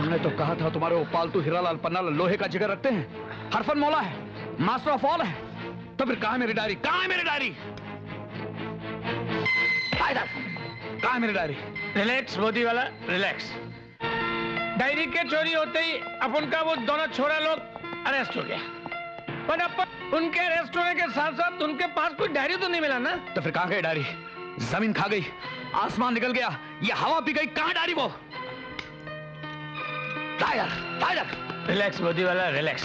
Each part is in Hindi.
तुमने तो कहा था तुम्हारे वो पालतू हीरालाल पन्नालाल लोहे का जिगर रखते हैं, हरफन मौला है, मास्टर ऑफ ऑल है। तो फिर कहाँ है मेरी डायरी? कहाँ है मेरी डायरी? कहाँ है मेरी डायरी? रिलैक्स मोदी वाला, रिलैक्स। डायरी के चोरी होते ही अपन का वो दोनों छोरा लोग अरेस्ट हो गया, पर अपन उनके अरेस्ट होने के साथ साथ उनके पास कोई डायरी तो नहीं मिला ना। तो फिर कहाँ गई डायरी? जमीन खा गई, आसमान निकल गया, ये हवा पी गई, कहाँ डायरी वो? रिलैक्स मोदी वाला, रिलैक्स।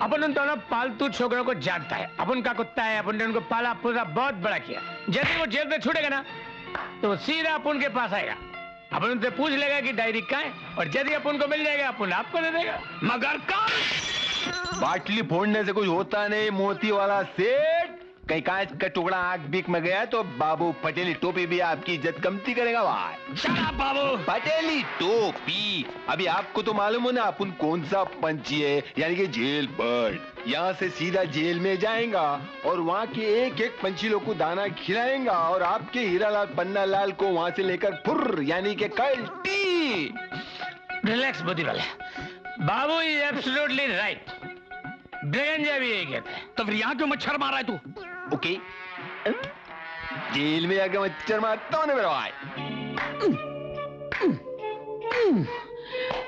अपन उन दोनों पालतू छोकरों को जानता है, अपन का कुत्ता है, अपन ने उनको पाला पूरा बहुत बड़ा किया। जैसे वो जेल से छूटेगा ना तो सीधा अपन के पास आएगा, अपन उनसे पूछ लेगा कि डायरी कहाँ है, और यदि अपन को मिल जाएगा अपन आपको दे देगा। मगर कब? बाटली फोड़ने से कुछ होता नहीं मोती वाला सेठ। कहीं कांच का टुकड़ा आंख बीक में गया तो बाबू पटेली टोपी भी आपकी इज्जत कमती करेगा भाई। शट अप बाबू। पटेली टोपी, अभी आपको तो मालूम हो ना अपन कौन सा पंछी है, यानी कि जेल बर्ड। यहाँ से सीधा जेल में जाएगा और वहाँ के एक एक पंछी लोग को दाना खिलाएगा और आपके हीरालाल पन्नालाल को वहाँ से लेकर फुर्र यानी कि कल्टी। रिलैक्स मोदी वाला, बाबू इज एब्सोल्युटली राइट। ब्रेगंजा भी यही कहता है। तो फिर यहाँ क्यों मच्छर मार रहा है तू? ओके, जेल में जाकर मच्छर मारता हूँ ना मेरा भाई।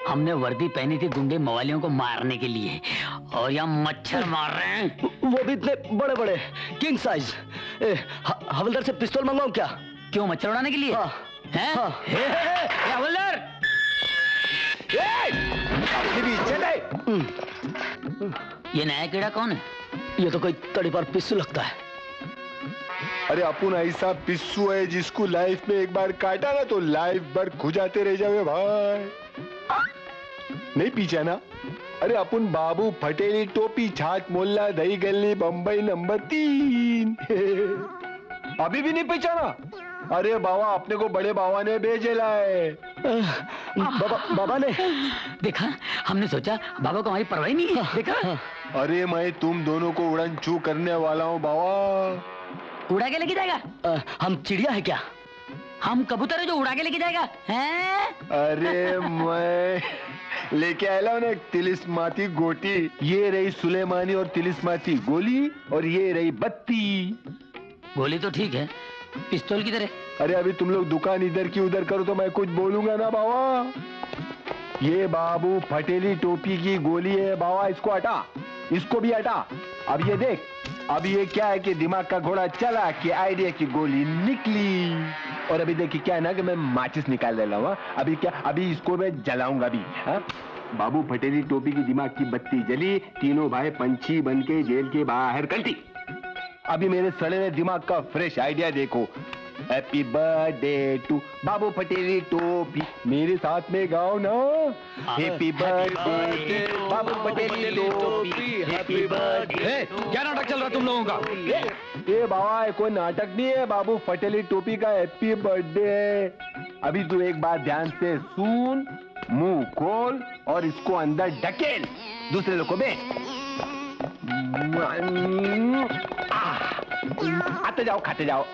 हमने वर्दी पहनी थी गुंडे मवालियों को मारने के लिए, और यहाँ मच्छर मार रहे हैं, वो भी इतने बड़े बड़े किंग साइज। हवलदार से पिस्तौल मंगवाऊं क्या? क्यों, मच्छर उड़ाने के लिए? हाँ। हैं? हाँ। हवलदार, ये नया कीड़ा कौन है? ये तो कोई तड़ी पर पिस्सू लगता है। अरे अपुन ऐसा पिस्सू है जिसको लाइफ में एक बार काटा ना तो लाइफ भर खुजाते रह जावे भाई। नहीं पीछा ना? अरे अपुन बाबू पटेली टोपी छाछ मोहल्ला दही गली बंबई नंबर 3। अभी भी नहीं पहचाना? अरे बाबा अपने को बड़े बाबा ने भेजेला है। बाबा ने देखा, हमने सोचा बाबा को हमारी परवाह नहीं है। देखा? अरे मैं तुम दोनों को उड़न छू करने वाला हूँ बाबा। उड़ा के लेके जाएगा? हम चिड़िया है क्या? हम कबूतर है जो उड़ा के लेके जाएगा? हैं? अरे मैं लेके आया हूँ ना एक तिलिस्माती गोटी। ये रही सुलेमानी और तिलिस्माती गोली, और ये रही बत्ती। गोली तो ठीक है, पिस्तौल की तरह? अरे अभी तुम लोग दुकान इधर की उधर करो तो मैं कुछ बोलूंगा ना बाबा। ये बाबू पटेली टोपी की गोली है बाबा, इसको हटा, इसको भी हटा। अब ये देख, अब ये क्या है कि दिमाग का घोड़ा चला कि आइडिया की गोली निकली। और अभी देखिए क्या है ना कि मैं माचिस निकाल ले रहा हूँ। अभी क्या, अभी इसको मैं जलाऊंगा अभी। बाबू पटेली टोपी की दिमाग की बत्ती जली, तीनों भाई पंछी बन के जेल के बाहर कल्टी। अभी मेरे सड़े हुए दिमाग का फ्रेश आइडिया देखो। हैप्पी बर्थडे टू बाबू पटेली टोपी, मेरे साथ में गाओ ना। हैप्पी बर्थडे बाबू पटेली टोपी, हैप्पी बर्थडे। क्या नाटक चल रहा है तुम लोगों का? ये बाबा कोई नाटक नहीं है, बाबू पटेली टोपी का हैप्पी बर्थडे है। अभी तू एक बात ध्यान से सुन, मुंह खोल और इसको अंदर ढकेल, दूसरे लोग को बे। आते जाओ खाते जाओ,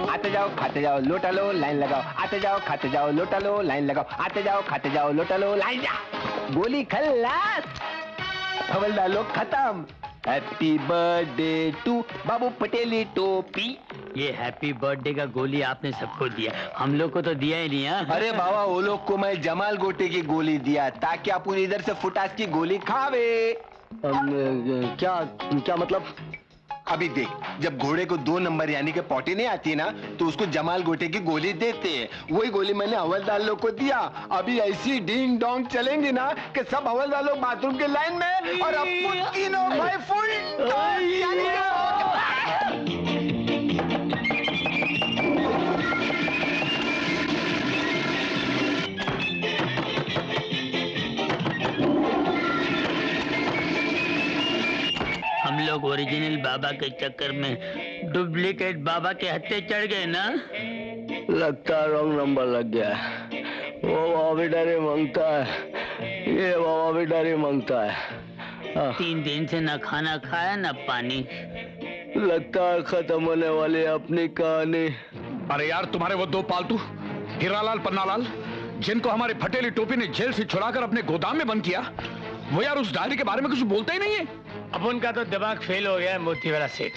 आते जाओ खाते जाओ, लोटा लो लाइन लगाओ। आते जाओ खाते जाओ, लोटा लो लाइन लगाओ। आते जाओ खाते जाओ, लोटा लो लाइन जाओ। गोली खल्लास, हवलदार लोग खत्म। हैप्पी बर्थडे टू बाबू पटेली टोपी। ये हैप्पी बर्थडे का गोली आपने सबको दिया, हम लोग को तो दिया ही नहीं। अरे बाबा वो लोग को मैं जमाल गोटे की गोली दिया ताकि अपन इधर से फुटास की गोली खावे। क्या क्या मतलब? अभी देख, जब घोड़े को 2 नंबर यानी कि पॉटी नहीं आती ना तो उसको जमाल गोटे की गोली देते हैं। वही गोली मैंने हवलदार लोग को दिया। अभी ऐसी डिंग डोंग चलेंगी ना कि सब हवलदार लोग बाथरूम के लाइन में और अपन तीनों भाई फुल हम लोग ओरिजिनल बाबा के चक्कर में डुप्लीकेट बाबा के हत्थे चढ़ गए ना। लगता है रॉन्ग नंबर लग गया है। वो बाबा भी डरे मांगता है, ये बाबा भी डरे मांगता है। 3 दिन से ना खाना खाया ना पानी। लगता है खत्म होने वाली अपनी कहानी। अरे यार, तुम्हारे वो 2 पालतू हीरालाल पन्नालाल जिनको हमारे फटेली टोपी ने जेल से छुड़ाकर अपने गोदाम में बंद किया, वो यार उस डायरी के बारे में कुछ बोलता ही नहीं है। अपन का तो दिमाग फेल हो गया है मोती वाला सेठ।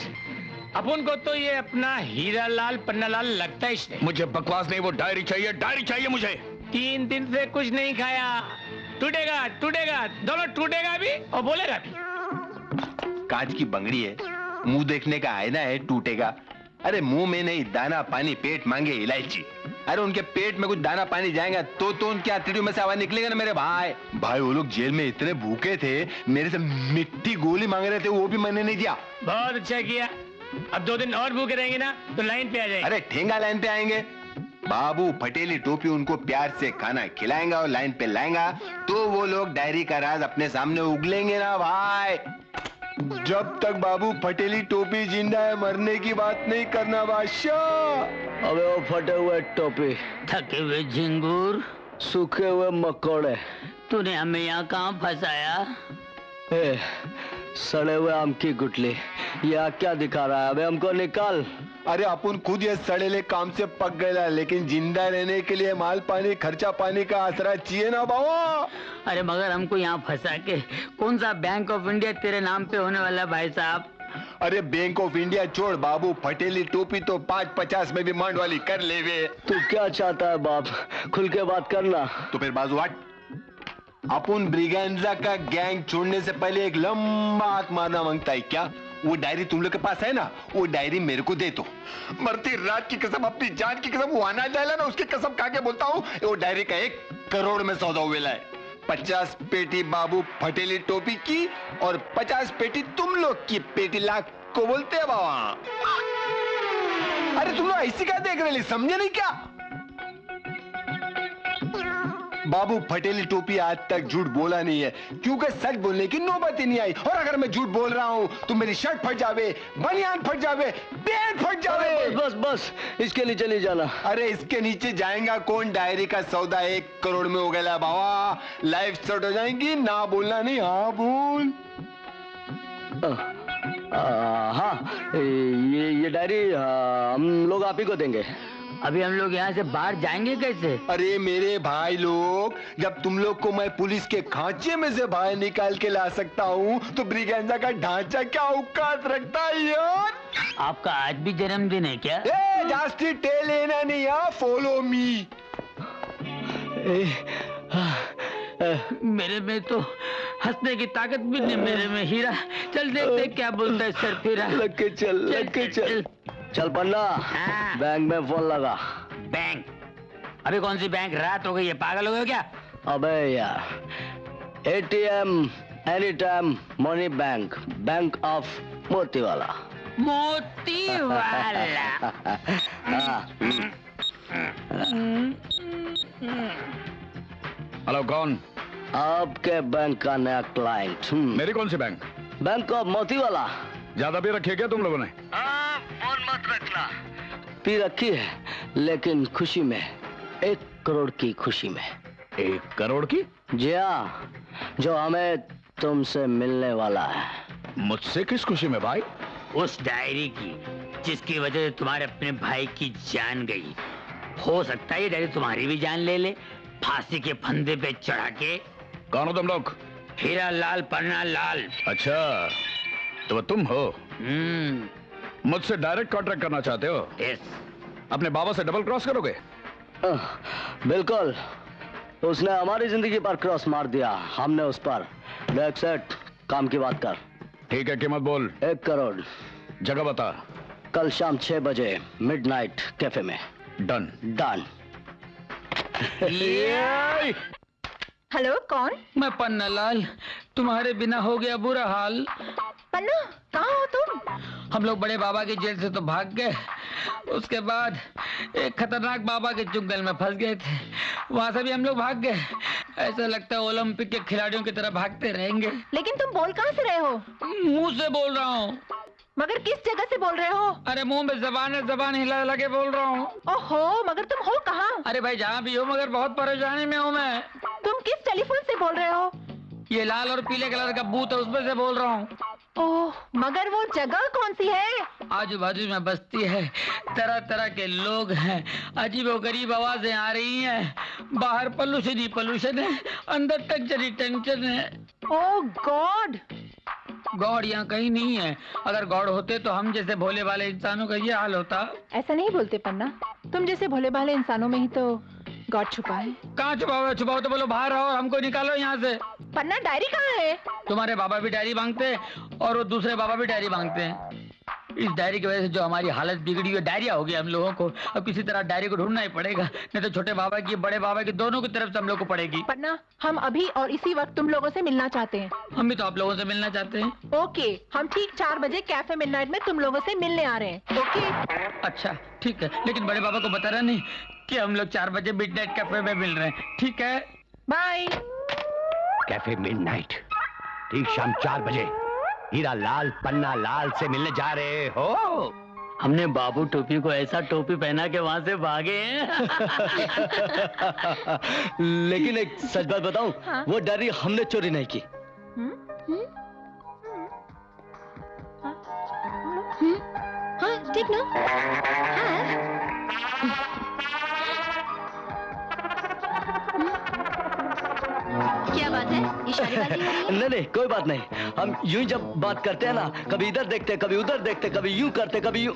अपन को तो ये अपना हीरा लाल पन्ना लाल लगता ही नहीं। मुझे बकवास नहीं, वो डायरी चाहिए मुझे। 3 दिन से कुछ नहीं खाया, टूटेगा टूटेगा, दोनों टूटेगा भी और बोलेगा भी। कांच की बंगड़ी है, मुंह देखने का आईना है, टूटेगा। अरे मुंह में नहीं, दाना पानी, पेट मांगे इलायची। अरे उनके पेट में कुछ दाना पानी जाएगा तो उनके हथेलियों में से आवाज निकलेगा ना मेरे भाई। वो लोग जेल में इतने भूखे थे, मेरे से मिट्टी गोली मांग रहे थे, वो भी मैंने नहीं दिया। बहुत अच्छा किया। अब 2 दिन और भूखे रहेंगे ना तो लाइन पे आ जाएंगे। अरे ठेंगा लाइन पे आएंगे। बाबू फटेली टोपी उनको प्यार से खाना खिलाएगा और लाइन पे लाएगा तो वो लोग डायरी का राज अपने सामने उगलेंगे ना भाई। जब तक बाबू फटेली टोपी जिंदा है, मरने की बात नहीं करना बादशाह। अबे वो फटे हुए टोपी, थके हुए झिंगुर, सूखे हुए मकोड़े, तूने हमें यहाँ कहाँ फंसाया? ए, सड़े हुए आम की गुटली, यह क्या दिखा रहा है? अबे हमको निकाल। अरे अपन खुद ये सड़ेले काम से पक गए, लेकिन जिंदा रहने के लिए माल पानी खर्चा पानी का आसरा चाहिए ना बाबा। अरे मगर हमको यहाँ फंसा के कौन सा बैंक ऑफ इंडिया तेरे नाम पे होने वाला है भाई साहब? अरे बैंक ऑफ इंडिया छोड़ बाबू, फटेली टोपी तो 5-50 में भी मांड वाली कर ले वे। तू क्या चाहता है बाप, खुल के बात करना। तो फिर बाजू हट। अपन ब्रिगेंजा का गैंग छोड़ने से पहले एक लंबा हाथ मारना मांगता है क्या? वो डायरी तुम लोग के पास है ना, वो डायरी मेरे को दे दो। मरती रात की कसम, अपनी जान की कसम, वो आना जाएगा ना उसकी कसम खा के बोलता हूँ, वो डायरी का 1 करोड़ में सौदा हुआ है। 50 पेटी बाबू फटेली टोपी की और 50 पेटी तुम लोग की। पेटी लाख को बोलते हैं बाबा। अरे तुम लोग ऐसी क्या देख रहे, समझे नहीं क्या? बाबू फटेली टोपी आज तक झूठ बोला नहीं है, क्योंकि सच बोलने की नौबत ही नहीं आई। और अगर मैं झूठ बोल रहा हूं तो मेरी शर्ट फट जावे, बनियान फट जावे, पैंट फट जावे। बस बस, इसके नीचे नहीं जाना। अरे इसके नीचे जाएगा कौन? डायरी का सौदा 1 करोड़ में हो गया बाबा। लाइफ सेट हो जाएंगी, ना बोलना नहीं, हाँ बोल। हाँ, ये डायरी हम लोग आप ही को देंगे। अभी हम लोग यहाँ से बाहर जाएंगे कैसे? अरे मेरे भाई लोग, जब तुम लोग को मैं पुलिस के खांचे में से बाहर निकाल के ला सकता हूँ तो ब्रिगेंजा का ढांचा क्या औकात रखता है यार? आपका आज भी जन्मदिन है क्या? जास्ती टेल लेना नहीं यार, फॉलो मी। मेरे में तो हंसने की ताकत भी नहीं, मेरे में हीरा। चल देखते क्या बोलता है सर फिरा। लग के चल। चल पन्ना, हाँ। बैंक में फोन लगा। बैंक? अभी कौन सी बैंक? रात हो गई है, पागल हो गए क्या? अबे यार, ATM any time money bank, bank of मोती वाला। मोती वाला। हेलो, कौन? आपके बैंक का नया क्लाइंट। मेरी कौन सी बैंक? बैंक ऑफ मोती वाला। ज्यादा भी रखी है क्या तुम लोगों ने? फोन मत रखना। पी रखी है, लेकिन खुशी में, 1 करोड़ की खुशी में। 1 करोड़ की? जी हाँ, जो हमें तुमसे मिलने वाला है। मुझसे किस खुशी में भाई? उस डायरी की जिसकी वजह से तुम्हारे अपने भाई की जान गई। हो सकता है ये डायरी तुम्हारी भी जान ले ले, फांसी के फंदे पे चढ़ा के। कौन हो तुम लोग? हीरा लाल पन्ना लाल। अच्छा, तो वो तुम हो? मुझसे डायरेक्ट कॉन्ट्रैक्ट करना चाहते हो? यस। अपने बाबा से डबल क्रॉस करोगे? बिल्कुल, उसने हमारी जिंदगी पर क्रॉस मार दिया, हमने उस पर। देख सेठ, काम की बात कर। ठीक है, कीमत बोल। 1 करोड़। जगह बता। कल शाम 6 बजे मिडनाइट कैफे में। डन। डन। हेलो, कौन? मैं पन्ना लाल, तुम्हारे बिना हो गया बुरा हाल। पन्ना, कहाँ हो तुम? हम लोग बड़े बाबा की जेल से तो भाग गए, उसके बाद एक खतरनाक बाबा के चुंगल में फंस गए थे, वहां से भी हम लोग भाग गए। ऐसा लगता है ओलंपिक के खिलाड़ियों की तरह भागते रहेंगे। लेकिन तुम बोल कहाँ से रहे हो? मुंह से बोल रहा हूँ। मगर किस जगह से बोल रहे हो? अरे मुंह में जबान है, जबान हिला लगे बोल रहा हूँ। ओहो, मगर तुम हो कहाँ? अरे भाई जहाँ भी हो, मगर बहुत परेशानी में हूँ मैं। तुम किस टेलीफोन से बोल रहे हो? ये लाल और पीले कलर का बूथ है, उसमें से बोल रहा हूँ। ओह, मगर वो जगह कौन सी है? आजू बाजू में बस्ती है, तरह तरह के लोग हैं, अजीबो गरीब आवाजें आ रही हैं, बाहर पोल्यूशन ही पोल्यूशन है, अंदर टेंशन ही टेंशन है। ओह गॉड! गॉड यहाँ कहीं नहीं है। अगर गॉड होते तो हम जैसे भोले भाले इंसानों का ये हाल होता। ऐसा नहीं बोलते पन्ना, तुम जैसे भोले भाले इंसानों में ही तो गॉड छुपा है। कहाँ छुपाओ? छुपाओ तो बोलो बाहर आओ, हमको निकालो यहाँ से। पन्ना डायरी कहाँ है? तुम्हारे बाबा भी डायरी मांगते हैं और वो दूसरे बाबा भी डायरी मांगते हैं। इस डायरी की वजह से जो हमारी हालत बिगड़ी है, डायरिया हो गया हम लोगों को। अब किसी तरह डायरी को ढूंढना ही पड़ेगा, नहीं तो छोटे बाबा की बड़े बाबा की दोनों की तरफ से हम लोग को पड़ेगी। पन्ना, हम अभी और इसी वक्त तुम लोगों से मिलना चाहते हैं। हम भी तो आप लोगों से मिलना चाहते हैं। ओके, हम ठीक 4 बजे कैफे मिडनाइट में तुम लोगों से मिलने आ रहे हैं। ओके? अच्छा ठीक है, लेकिन बड़े बाबा को बता रहा नहीं कि हम लोग 4 बजे मिडनाइट कैफे में मिल रहे हैं, ठीक है? बाय। कैफे मिडनाइट, ठीक शाम 4 बजे हीरा लाल पन्ना लाल से मिलने जा रहे हो। हमने बाबू टोपी को ऐसा टोपी पहना के वहां से भागे हैं। लेकिन एक सच बात बताऊं, हाँ? वो डायरी हमने चोरी नहीं की। हाँ ठीक ना? क्या बात है? इशारेबाजी हो रही है? नहीं नहीं, कोई बात नहीं। हम यूं ही जब बात करते हैं ना, कभी इधर देखते, कभी उधर देखते, कभी यूं करते, कभी यूं।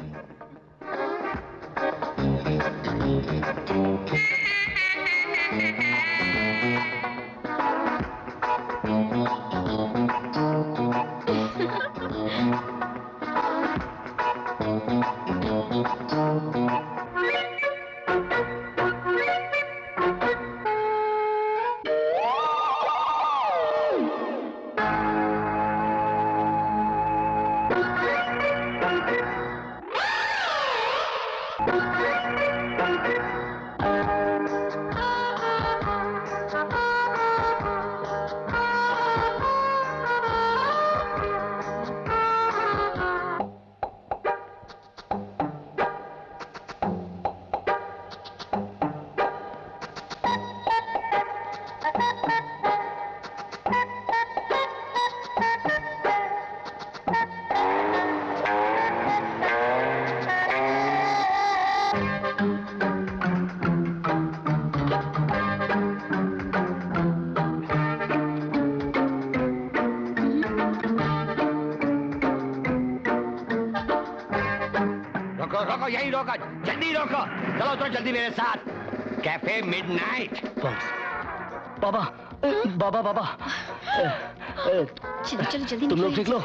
रोको, यही रोको, जल्दी रोको, चलो तो जल्दी मेरे साथ कैफे मिडनाइट। बाबा बाबा बाबा, चलो चलो जल्दी तुम लोग निकलो देख लो,